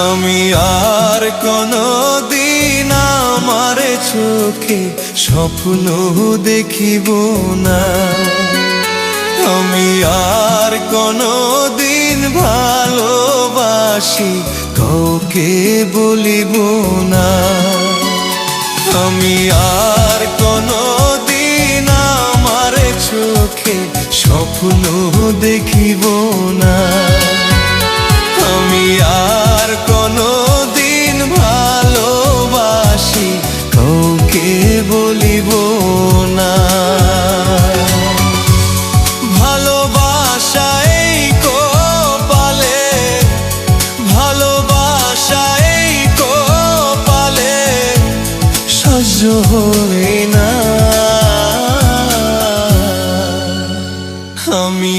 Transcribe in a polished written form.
আমি আর কোনদিন আমার চোখে স্বপ্ন দেখিব না। আমি আর কোনদিন ভালোবাসি কাউকে বলিব না। আমি আর কোনদিন আমার চোখে স্বপ্ন দেখিব না। আমি আর কোনদিন ভালোবাসি কাউকে বলিব না। ভালোবাসা এই কপালে, ভালোবাসা এই কপালে সহ্য হয় না। আমি